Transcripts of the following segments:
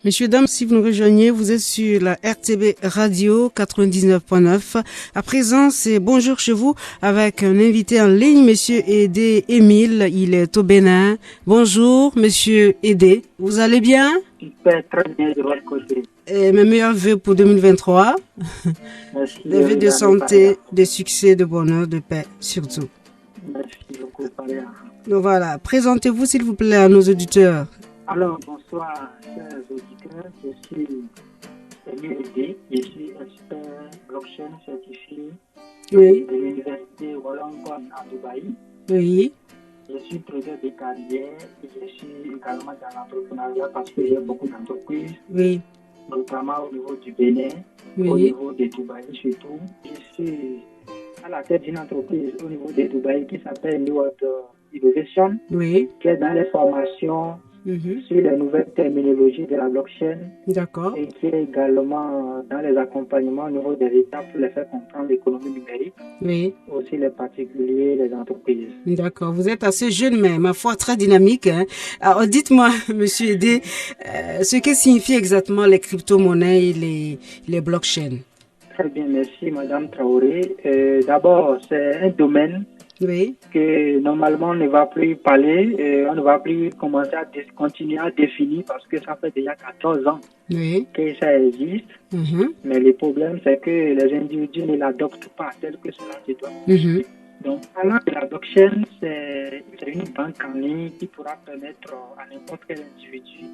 Messieurs, dames, si vous nous rejoignez, vous êtes sur la RTB Radio 99.9. À présent, c'est Bonjour chez vous avec un invité en ligne, Monsieur Aidé Émile. Il est au Bénin. Bonjour, Monsieur Aidé. Vous allez bien? Super, très bien de votre côté. Et mes meilleurs vœux pour 2023. Merci. Des vœux de santé, de succès, de bonheur, de paix, surtout. Merci beaucoup, Paria. Donc voilà, présentez-vous s'il vous plaît à nos auditeurs. Alors, bonsoir, chers auditeurs. Je suis Émile Aidé. Je suis expert blockchain certifié Oui. de l'université Wollongong à Dubaï. Oui. Je suis trader de carrière et je suis également dans l'entrepreneuriat parce que j'ai beaucoup d'entreprises, Oui. notamment au niveau du Bénin, Oui. au niveau de Dubaï surtout. Je suis à la tête d'une entreprise au niveau de Dubaï qui s'appelle New World Innovation, Oui. qui est dans les formations sur les nouvelles terminologies de la blockchain. D'accord. Et qui est également dans les accompagnements au niveau des États pour les faire comprendre l'économie numérique, Oui. aussi les particuliers, les entreprises. D'accord. Vous êtes assez jeune, mais ma foi très dynamique. Hein. Alors, dites-moi, Monsieur Aidé, ce que signifient exactement les crypto-monnaies et les blockchains. Très bien, merci Madame Traoré. D'abord, c'est un domaine que normalement on ne va plus parler, on ne va plus commencer à continuer à définir parce que ça fait déjà 14 ans que ça existe. Mais le problème, c'est que les individus ne l'adoptent pas tel que cela se doit. Donc, parlant de la blockchain, c'est une banque en ligne qui pourra permettre à n'importe quel individu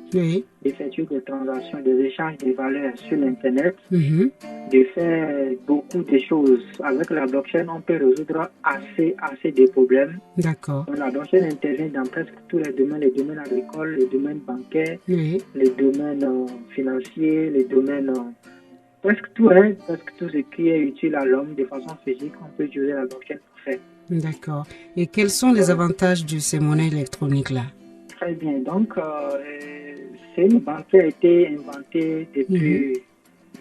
d'effectuer des transactions, des échanges de valeurs sur l'Internet, de faire beaucoup de choses. Avec la blockchain, on peut résoudre assez de problèmes. D'accord. Donc, la blockchain intervient dans presque tous les domaines agricoles, les domaines bancaires, les domaines financiers, les domaines... presque tout ce qui est utile à l'homme de façon physique, on peut utiliser la blockchain pour faire. D'accord. Et quels sont les avantages de ces monnaies électroniques-là? Très bien. Donc, c'est une banque qui a été inventée depuis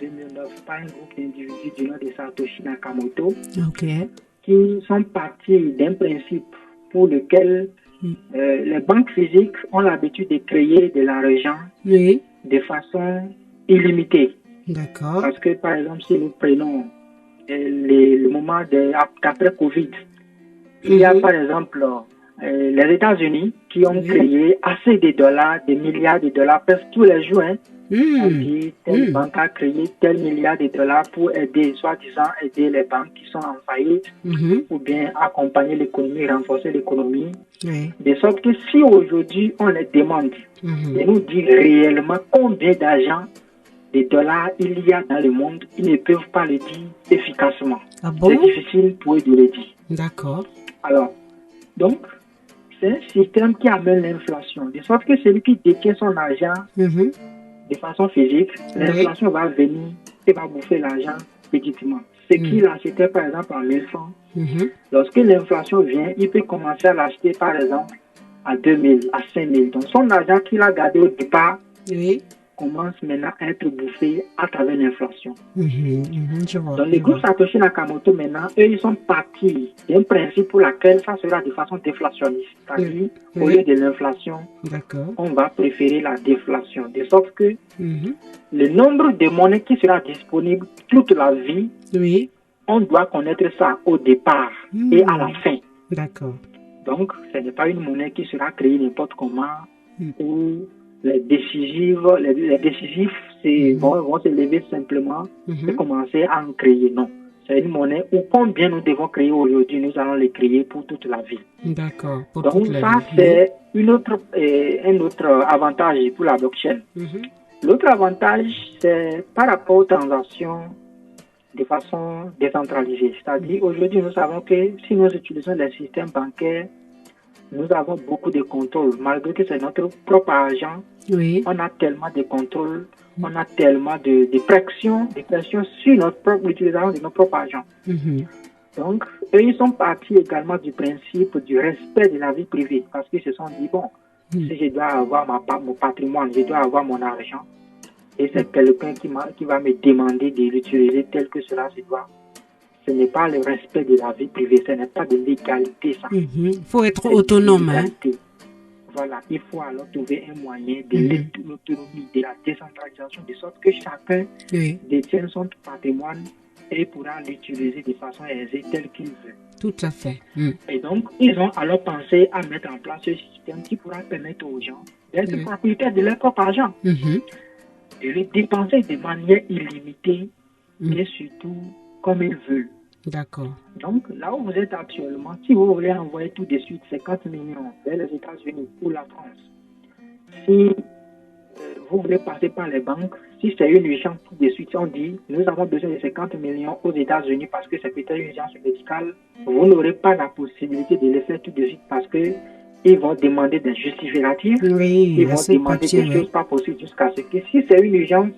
2009 par un groupe d'individus du nom de Satoshi Nakamoto qui sont partis d'un principe pour lequel les banques physiques ont l'habitude de créer de l'argent de façon illimitée. D'accord. Parce que, par exemple, si nous prenons le moment d'après Covid, il y a, par exemple, les États-Unis qui ont créé assez de dollars, des milliards de dollars, presque tous les jours. On dit, telle banque a créé tel milliard de dollars pour aider, soi-disant, aider les banques qui sont en faillite, ou bien accompagner l'économie, renforcer l'économie. De sorte que si aujourd'hui on les demande de nous dire réellement combien d'argent, des dollars il y a dans le monde, ils ne peuvent pas le dire efficacement. Ah bon? C'est difficile pour eux de le dire. D'accord. Alors, donc, c'est un système qui amène l'inflation. De sorte que celui qui détient son argent de façon physique, l'inflation va venir et va bouffer l'argent petitement. Ce qu'il achetait par exemple en 1000 francs, lorsque l'inflation vient, il peut commencer à l'acheter par exemple à 2000, à 5000. Donc son argent qu'il a gardé au départ commence maintenant à être bouffé à travers l'inflation. Donc les groupes Satoshi Nakamoto maintenant, eux ils sont partis d'un principe pour lequel ça sera de façon déflationniste. C'est-à-dire au lieu de l'inflation, on va préférer la déflation. De sorte que le nombre de monnaies qui sera disponible toute la vie, on doit connaître ça au départ et à la fin. D'accord. Donc ce n'est pas une monnaie qui sera créée n'importe comment ou les décisifs vont se lever simplement et commencer à en créer. Non. C'est une monnaie où combien nous devons créer aujourd'hui, nous allons les créer pour toute la vie. D'accord. Donc ça, c'est un autre avantage pour la blockchain. L'autre avantage, c'est par rapport aux transactions de façon décentralisée. C'est-à-dire, aujourd'hui, nous savons que si nous utilisons les systèmes bancaires, nous avons beaucoup de contrôle. Malgré que c'est notre propre argent, on a tellement de contrôle, on a tellement de pression sur l'utilisation de notre propre argent. Donc, eux, ils sont partis également du principe du respect de la vie privée parce qu'ils se sont dit, bon, si je dois avoir mon patrimoine, je dois avoir mon argent, et c'est quelqu'un qui va me demander de l'utiliser tel que cela se doit. Ce n'est pas le respect de la vie privée, ce n'est pas de l'égalité, ça. Il faut être autonome. Voilà, il faut alors trouver un moyen de l'autonomie, de la décentralisation, de sorte que chacun détient son patrimoine et pourra l'utiliser de façon aisée tel qu'il veut. Tout à fait. Et donc, ils ont alors pensé à mettre en place ce système qui pourra permettre aux gens d'être propriétaires de leur propre argent, de le dépenser de manière illimitée et surtout comme ils veulent. D'accord. Donc, là où vous êtes actuellement, si vous voulez envoyer tout de suite 50 millions vers les États-Unis ou la France, si vous voulez passer par les banques, si c'est une urgence tout de suite, on dit nous avons besoin de 50 millions aux États-Unis parce que c'est peut-être une urgence médicale, vous n'aurez pas la possibilité de le faire tout de suite parce que ils vont demander des justificatifs, ils vont demander des choses pas possibles jusqu'à ce que si c'est une urgence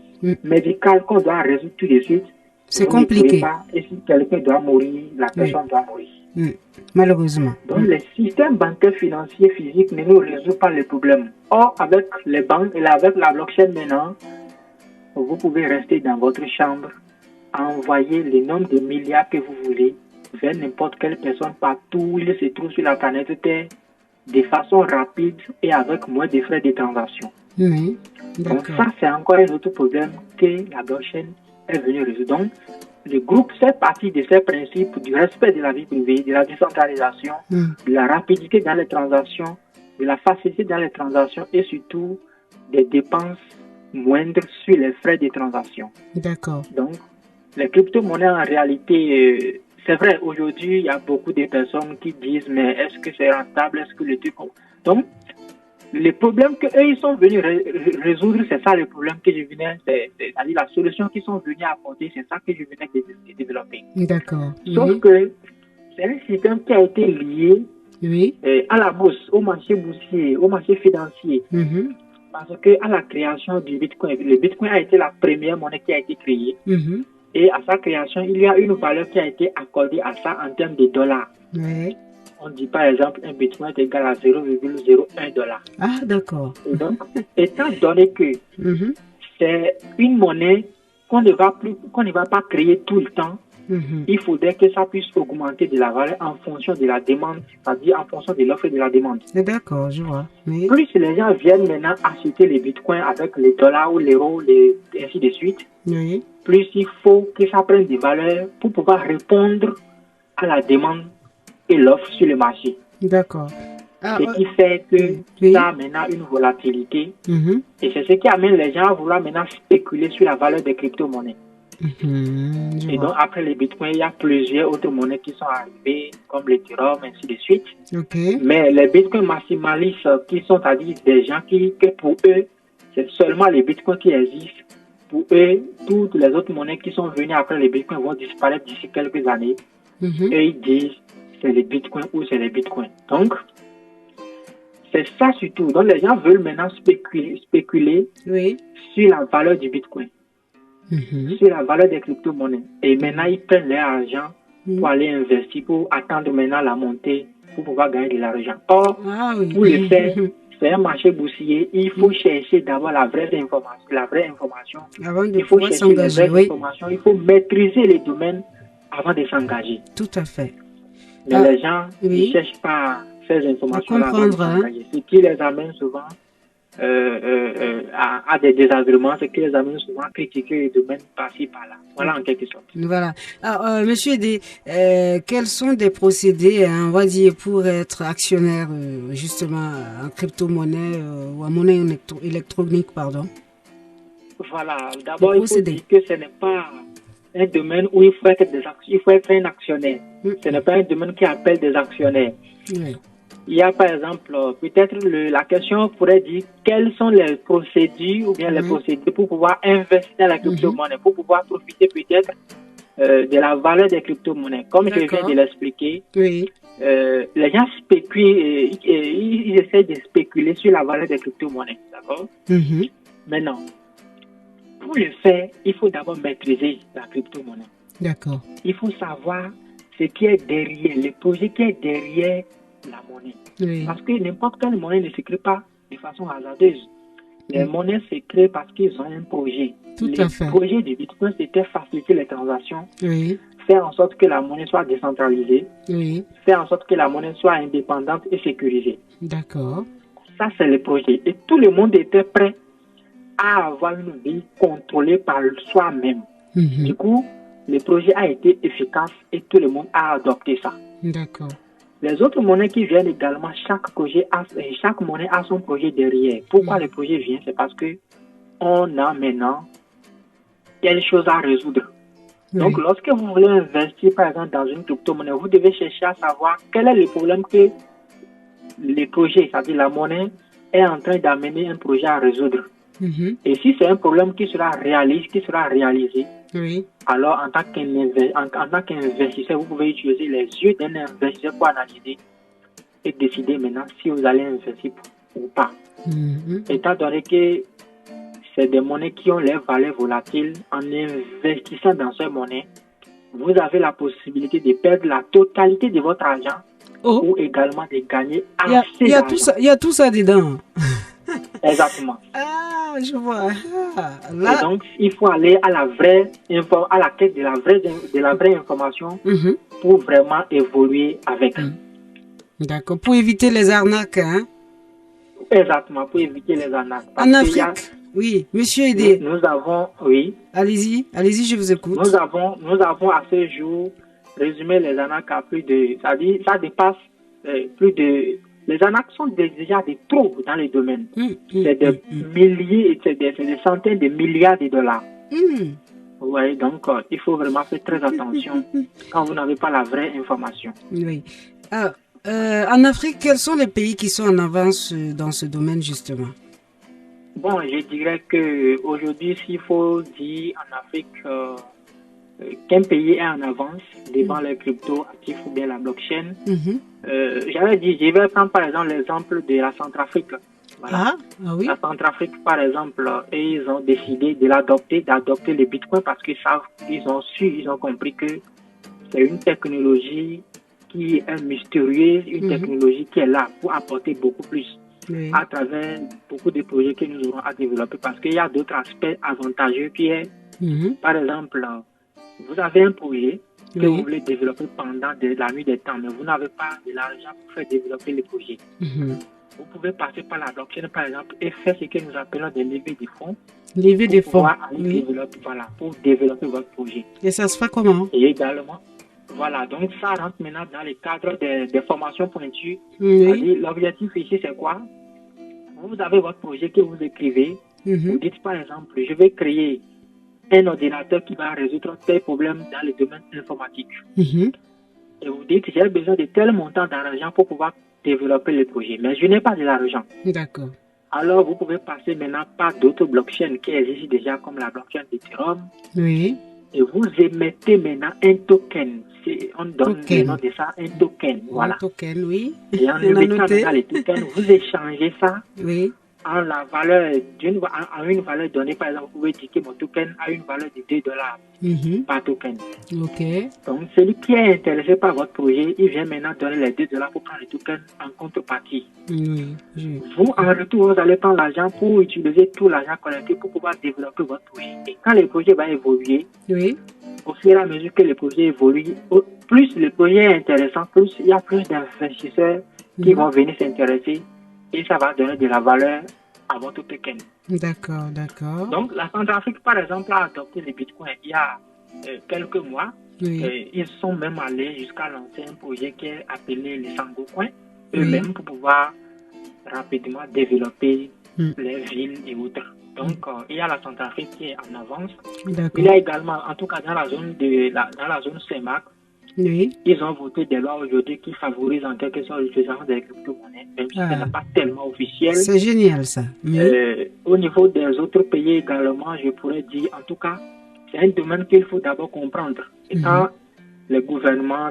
médicale qu'on doit résoudre tout de suite, c'est compliqué. Et si quelqu'un doit mourir, la personne doit mourir. Malheureusement. Donc, le système bancaire financier physique ne nous résout pas les problèmes. Or, avec les banques et avec la blockchain maintenant, vous pouvez rester dans votre chambre, envoyer le nombre de milliards que vous voulez vers n'importe quelle personne partout où il se trouve sur la planète Terre de façon rapide et avec moins de frais de transaction. Donc, ça, c'est encore un autre problème que la blockchain est venue résoudre. Donc, le groupe fait partie de ces principes du respect de la vie privée, de la décentralisation, de la rapidité dans les transactions, de la facilité dans les transactions et surtout des dépenses moindres sur les frais de transaction. D'accord. Donc, les crypto-monnaies en réalité, c'est vrai, aujourd'hui, il y a beaucoup de personnes qui disent mais est-ce que c'est rentable, est-ce que le truc... Donc, le problème qu'eux, ils sont venus résoudre, c'est ça le problème que je venais, c'est-à-dire la solution qu'ils sont venus apporter, c'est ça que je venais de développer. D'accord. Sauf que c'est un système qui a été lié à la bourse, au marché boursier, au marché financier. Parce qu'à la création du Bitcoin, le Bitcoin a été la première monnaie qui a été créée. Et à sa création, il y a une valeur qui a été accordée à ça en termes de dollars. On dit par exemple un Bitcoin est égal à 0,01 $. Ah, d'accord. Et donc, étant donné que c'est une monnaie qu'on ne va pas créer tout le temps, il faudrait que ça puisse augmenter de la valeur en fonction de la demande, c'est-à-dire en fonction de l'offre et de la demande. D'accord, je vois. Oui. Plus les gens viennent maintenant acheter les bitcoins avec les dollars ou l'euro, et ainsi de suite, plus il faut que ça prenne des valeurs pour pouvoir répondre à la demande et l'offre sur le marché. D'accord. Ce qui fait que ça a maintenant une volatilité. Et c'est ce qui amène les gens à vouloir maintenant spéculer sur la valeur des crypto-monnaies. Et donc, après les bitcoins, il y a plusieurs autres monnaies qui sont arrivées, comme l'Ethereum, ainsi de suite. Mais les bitcoins maximalistes, qui sont à dire des gens que pour eux, c'est seulement les bitcoins qui existent. Pour eux, toutes les autres monnaies qui sont venues après les bitcoins vont disparaître d'ici quelques années. Et ils disent c'est les bitcoins ou c'est les bitcoins. Donc, c'est ça surtout. Donc, les gens veulent maintenant spéculer sur la valeur du bitcoin, sur la valeur des crypto-monnaies. Et maintenant, ils prennent leur argent pour aller investir, pour attendre maintenant la montée, pour pouvoir gagner de l'argent. Or, pour le faire, c'est un marché boursier. Il faut chercher d'abord la vraie information. Il faut chercher les vraies informations. Il faut maîtriser les domaines avant de s'engager. Tout à fait. Mais les gens ne cherchent pas ces informations-là avant de s'engager. Ce qui les amène souvent à des désagréments, ce qui les amène souvent à critiquer les domaines par-ci, par-là. Voilà, en quelque sorte. Voilà. Alors, monsieur Edé, quels sont des procédés, on va dire, pour être actionnaire, justement, en crypto-monnaie ou en monnaie électronique, pardon? Voilà. D'abord, il faut dire que ce n'est pas un domaine où il faut être un actionnaire. Ce n'est pas un domaine qui appelle des actionnaires. Il y a par exemple, peut-être la question pourrait dire quelles sont les procédures ou bien les procédures pour pouvoir investir dans la crypto-monnaie, pour pouvoir profiter peut-être de la valeur des crypto-monnaies. Comme je viens de l'expliquer, les gens spéculent, ils essaient de spéculer sur la valeur des crypto-monnaies. D'accord? Maintenant, pour le faire, il faut d'abord maîtriser la crypto-monnaie. D'accord. Il faut savoir ce qui est derrière, le projet qui est derrière la monnaie. Parce que n'importe quelle monnaie ne se crée pas de façon hasardeuse. Les monnaies se créent parce qu'ils ont un projet. Le projet du Bitcoin, c'était faciliter les transactions, faire en sorte que la monnaie soit décentralisée, faire en sorte que la monnaie soit indépendante et sécurisée. D'accord. Ça, c'est le projet. Et tout le monde était prêt à avoir une vie contrôlée par soi-même. Du coup, le projet a été efficace et tout le monde a adopté ça. D'accord. Les autres monnaies qui viennent également, chaque monnaie a son projet derrière. Pourquoi le projet vient? C'est parce que on a maintenant quelque chose à résoudre. Donc, lorsque vous voulez investir, par exemple, dans une crypto-monnaie, vous devez chercher à savoir quel est le problème que le projet, c'est-à-dire la monnaie, est en train d'amener un projet à résoudre. Et si c'est un problème qui sera réalisé, alors en tant qu'investisseur, vous pouvez utiliser les yeux d'un investisseur pour analyser et décider maintenant si vous allez investir ou pas. Étant donné que c'est des monnaies qui ont les valeurs volatiles, en investissant dans ces monnaies, vous avez la possibilité de perdre la totalité de votre argent ou également de gagner assez d'argent. Il y a tout ça dedans. Exactement. Ah, je vois. Et donc, il faut aller à la quête de la vraie information pour vraiment évoluer avec. D'accord. Pour éviter les arnaques, hein? Exactement, pour éviter les arnaques. En Afrique, oui, monsieur Aidé. Nous avons, oui. Allez-y, je vous écoute. Nous avons à ce jour résumé les arnaques à plus de, c'est-à-dire, ça dépasse plus de. Les arnaques sont déjà des trop dans les domaines. C'est des milliers, c'est des centaines de milliards de dollars. Oui, donc il faut vraiment faire très attention quand vous n'avez pas la vraie information. Oui. En Afrique, quels sont les pays qui sont en avance dans ce domaine justement? Bon, je dirais que aujourd'hui, s'il faut dire en Afrique qu'un pays est en avance devant les crypto-actifs ou bien la blockchain, j'avais dit, je vais prendre par exemple l'exemple de la Centrafrique. Voilà. Oui. La Centrafrique, par exemple, ils ont décidé d'adopter le Bitcoin parce qu'ils ont compris que c'est une technologie qui est mystérieuse, une technologie qui est là pour apporter beaucoup plus à travers beaucoup de projets que nous aurons à développer parce qu'il y a d'autres aspects avantageux qui est, par exemple, vous avez un projet que vous voulez développer pendant la nuit des temps, mais vous n'avez pas de l'argent pour faire développer le projet. Vous pouvez passer par la blockchain, par exemple, et faire ce que nous appelons des levées de fonds. Levées de fonds. Pour développer votre projet. Et ça se fait comment? Et également, voilà, donc ça rentre maintenant dans le cadre des formations pointues. C'est-à-dire, l'objectif ici, c'est quoi? Vous avez votre projet que vous écrivez. Vous dites, par exemple, je vais créer un ordinateur qui va résoudre tel problème dans le domaine informatique. Et vous dites, j'ai besoin de tel montant d'argent pour pouvoir développer le projet. Mais je n'ai pas de l'argent. D'accord. Alors, vous pouvez passer maintenant par d'autres blockchains qui existent déjà, comme la blockchain d'Ethereum. Oui. Et vous émettez maintenant un token. On donne le nom de ça, un token. Voilà. Un token, oui. Et en émettant dans les tokens, vous échangez ça en la valeur en une valeur donnée. Par exemple, vous pouvez dire que mon token a une valeur de $2 par token. Ok. Donc, celui qui est intéressé par votre projet, il vient maintenant donner les $2 pour prendre le token en contrepartie. Vous, en retour, vous allez prendre l'argent pour utiliser tout l'argent collecté pour pouvoir développer votre projet. Et quand le projet va évoluer, au fur et à mesure que le projet évolue, plus le projet est intéressant, plus il y a plus d'investisseurs qui vont venir s'intéresser et ça va donner de la valeur à votre token. D'accord. Donc, la Centrafrique, par exemple, a adopté le Bitcoin il y a quelques mois. Ils sont même allés jusqu'à lancer un projet qui est appelé le Sangocoin, eux-mêmes pour pouvoir rapidement développer les villes et autres. Donc, il y a la Centrafrique qui est en avance. Il y a également, en tout cas dans la zone CEMAC, ils ont voté des lois aujourd'hui qui favorisent en quelque sorte l'utilisation des crypto-monnaies, même si ce n'est pas tellement officiel. C'est génial ça. Au niveau des autres pays également, je pourrais dire, en tout cas, c'est un domaine qu'il faut d'abord comprendre. Et quand les gouvernants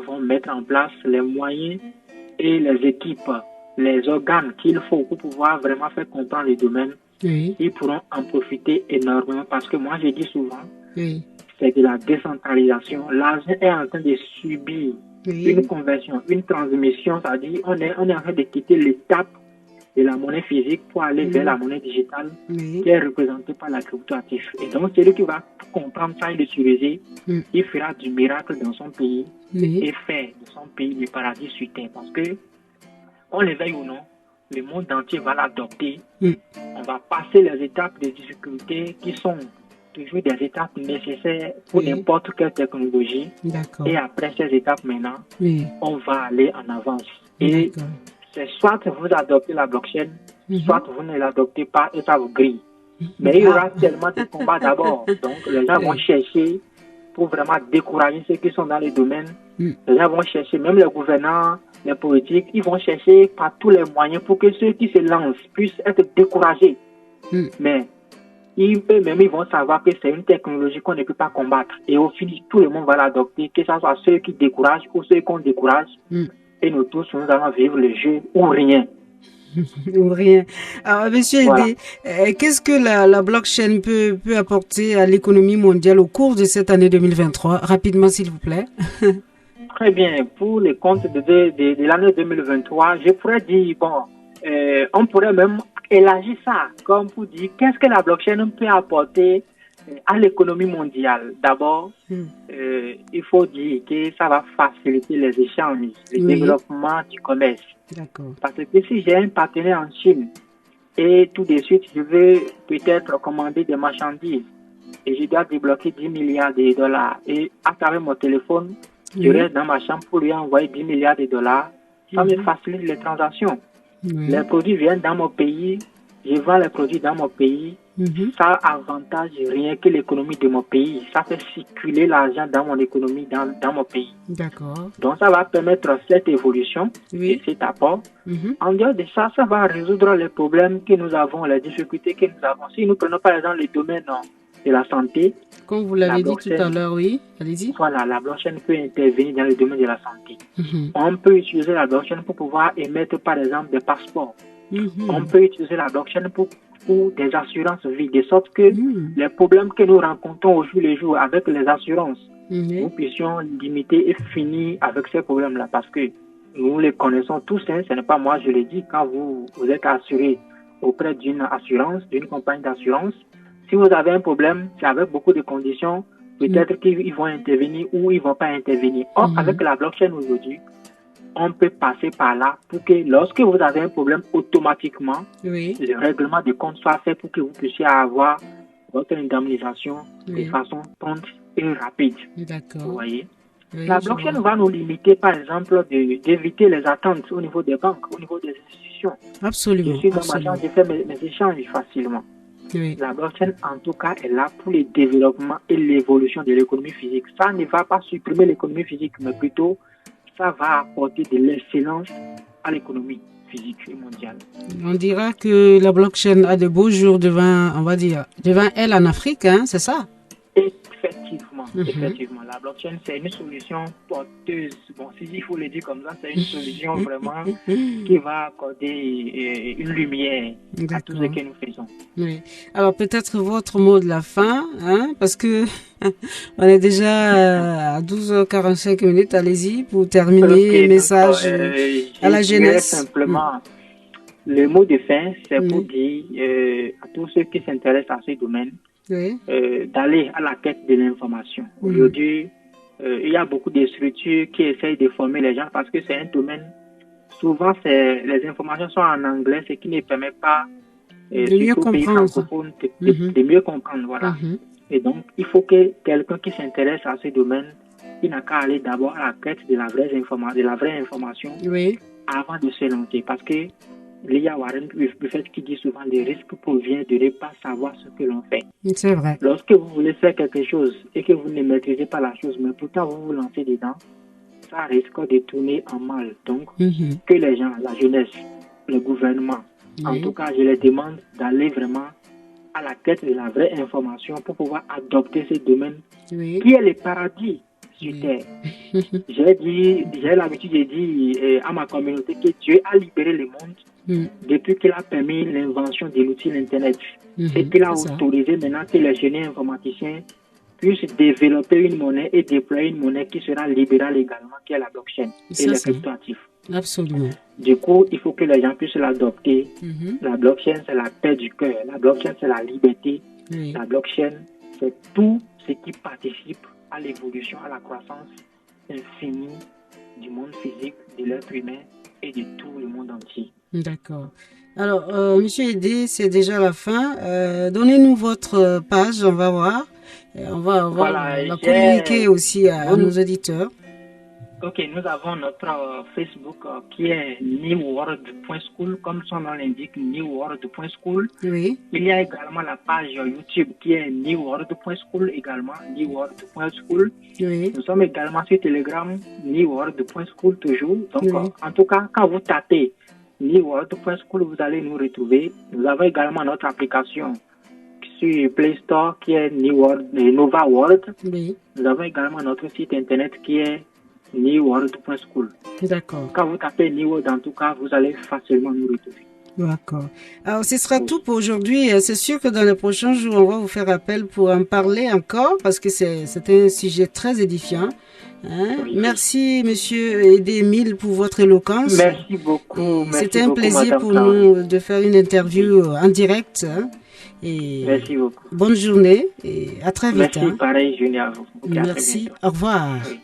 vont mettre en place les moyens et les équipes, les organes qu'il faut pour pouvoir vraiment faire comprendre les domaines, ils pourront en profiter énormément parce que moi, je dis souvent, c'est de la décentralisation. L'argent est en train de subir une conversion, une transmission, c'est-à-dire on est en train de quitter l'étape de la monnaie physique pour aller vers la monnaie digitale qui est représentée par la cryptoactif. Et donc, celui qui va comprendre ça et l'utiliser, il fera du miracle dans son pays et faire de son pays le paradis sur terre. Parce que, on le veuille ou non, le monde entier va l'adopter. On va passer les étapes de difficulté qui sont toujours des étapes nécessaires pour n'importe quelle technologie. D'accord. Et après ces étapes maintenant, on va aller en avance. Et c'est soit vous adoptez la blockchain, soit vous ne l'adoptez pas et ça vous grille. Mais il y aura tellement de combats d'abord. Donc les gens vont chercher pour vraiment décourager ceux qui sont dans les domaines. Les gens vont chercher, même les gouvernants, les politiques, ils vont chercher par tous les moyens pour que ceux qui se lancent puissent être découragés. Mais eux-mêmes, ils vont savoir que c'est une technologie qu'on ne peut pas combattre. Et au final, tout le monde va l'adopter, que ce soit ceux qui découragent ou ceux qu'on décourage. Et nous tous, nous allons vivre le jeu ou rien. Ou rien. Alors, monsieur Edé, qu'est-ce que la blockchain peut apporter à l'économie mondiale au cours de cette année 2023? Rapidement, s'il vous plaît. Très bien. Pour les comptes de l'année 2023, je pourrais dire, on pourrait même élargir ça, comme pour dire, qu'est-ce que la blockchain peut apporter à l'économie mondiale? D'abord, il faut dire que ça va faciliter les échanges, le développement du commerce. D'accord. Parce que si j'ai un partenaire en Chine et tout de suite, je veux peut-être commander des marchandises et je dois débloquer 10 milliards de dollars et à travers mon téléphone, je reste dans ma chambre pour lui envoyer 10 milliards de dollars, ça me facilite les transactions. Les produits viennent dans mon pays, je vends les produits dans mon pays. Ça avantage rien que l'économie de mon pays. Ça fait circuler l'argent dans mon économie, dans mon pays. D'accord. Donc, ça va permettre cette évolution et cet apport. En dehors de ça, ça va résoudre les problèmes que nous avons, les difficultés que nous avons. Si nous prenons par exemple le domaine de la santé. Comme vous l'avez dit tout à l'heure, oui. Allez-y. Voilà, la blockchain peut intervenir dans le domaine de la santé. On peut utiliser la blockchain pour pouvoir émettre par exemple des passeports. On peut utiliser la blockchain pour des assurances vie, de sorte que les problèmes que nous rencontrons au jour le jour avec les assurances, nous puissions limiter et finir avec ces problèmes-là, parce que nous les connaissons tous, ce n'est pas moi, je le dis, quand vous êtes assuré auprès d'une assurance, d'une compagnie d'assurance, si vous avez un problème, c'est avec beaucoup de conditions, peut-être qu'ils vont intervenir ou ils ne vont pas intervenir. Or, avec la blockchain aujourd'hui, on peut passer par là pour que lorsque vous avez un problème, automatiquement, le règlement de compte soit fait pour que vous puissiez avoir votre indemnisation de façon prompte et rapide. D'accord. Vous voyez? La blockchain va nous limiter, par exemple, d'éviter les attentes au niveau des banques, au niveau des institutions. Absolument. Je suis dans ma chambre, je fais mes échanges facilement. La blockchain, en tout cas, est là pour le développement et l'évolution de l'économie physique. Ça ne va pas supprimer l'économie physique, mais plutôt ça va apporter de l'excellence à l'économie physique et mondiale. On dira que la blockchain a de beaux jours devant, on va dire, devant elle en Afrique, hein, c'est ça? Effectivement. La blockchain, c'est une solution porteuse. Bon, si il faut le dire comme ça, c'est une solution vraiment qui va accorder une lumière à tout ce que nous faisons. Oui. Alors, peut-être votre mot de la fin, hein, parce que on est déjà à 12h45 minutes. Allez-y pour terminer le message à la jeunesse. Simplement, le mot de fin, c'est pour dire à tous ceux qui s'intéressent à ce domaine, d'aller à la quête de l'information. Aujourd'hui, il y a beaucoup de structures qui essayent de former les gens parce que c'est un domaine, souvent les informations sont en anglais, ce qui ne permet pas de mieux comprendre. De mieux comprendre. Voilà. Et donc, il faut que quelqu'un qui s'intéresse à ce domaine, il n'a qu'à aller d'abord à la quête de la vraie information avant de se lancer. Parce que il y a Warren Buffett qui dit souvent le risque provient de ne pas savoir ce que l'on fait. C'est vrai. Lorsque vous voulez faire quelque chose et que vous ne maîtrisez pas la chose, mais pourtant vous vous lancez dedans, ça risque de tourner en mal. Donc, que les gens, la jeunesse, le gouvernement, en tout cas, je les demande d'aller vraiment à la quête de la vraie information pour pouvoir adopter ce domaine qui est le paradis sur Terre. J'ai l'habitude de dire à ma communauté que Dieu a libéré le monde depuis qu'il a permis l'invention de l'outil Internet et qu'il a autorisé maintenant que les génies informaticiens puissent développer une monnaie et déployer une monnaie qui sera libérale également, qui est la blockchain et les cryptoactifs. Absolument. Du coup, il faut que les gens puissent l'adopter. La blockchain, c'est la paix du cœur. La blockchain, c'est la liberté. La blockchain, c'est tout ce qui participe à l'évolution, à la croissance infinie du monde physique, de l'être humain et de tout le monde entier. D'accord. Alors, Monsieur Aidé, c'est déjà la fin. Donnez-nous votre page, on va voir. On va Voilà, la communiquer aussi à nos auditeurs. Ok, nous avons notre Facebook qui est newworld.school, comme son nom l'indique, newworld.school. Oui. Il y a également la page YouTube qui est newworld.school également, newworld.school. Oui. Nous sommes également sur Telegram, newworld.school toujours. Donc, en tout cas, quand vous tapez newworld.school, vous allez nous retrouver. Nous avons également notre application sur Play Store qui est Nova World. Oui. Nous avons également notre site internet qui est newworld.school. D'accord. Quand vous tapez New World, en tout cas, vous allez facilement nous retrouver. D'accord. Alors, ce sera tout pour aujourd'hui. C'est sûr que dans les prochains jours, on va vous faire appel pour en parler encore parce que c'est un sujet très édifiant. Hein? Oui. Merci, Monsieur Aidé Émile, pour votre éloquence. Merci beaucoup. C'était un plaisir pour nous de faire une interview en direct. Hein? Et merci beaucoup. Bonne journée et à très vite. Merci, pareil, journée à vous. Merci. Au revoir. Oui.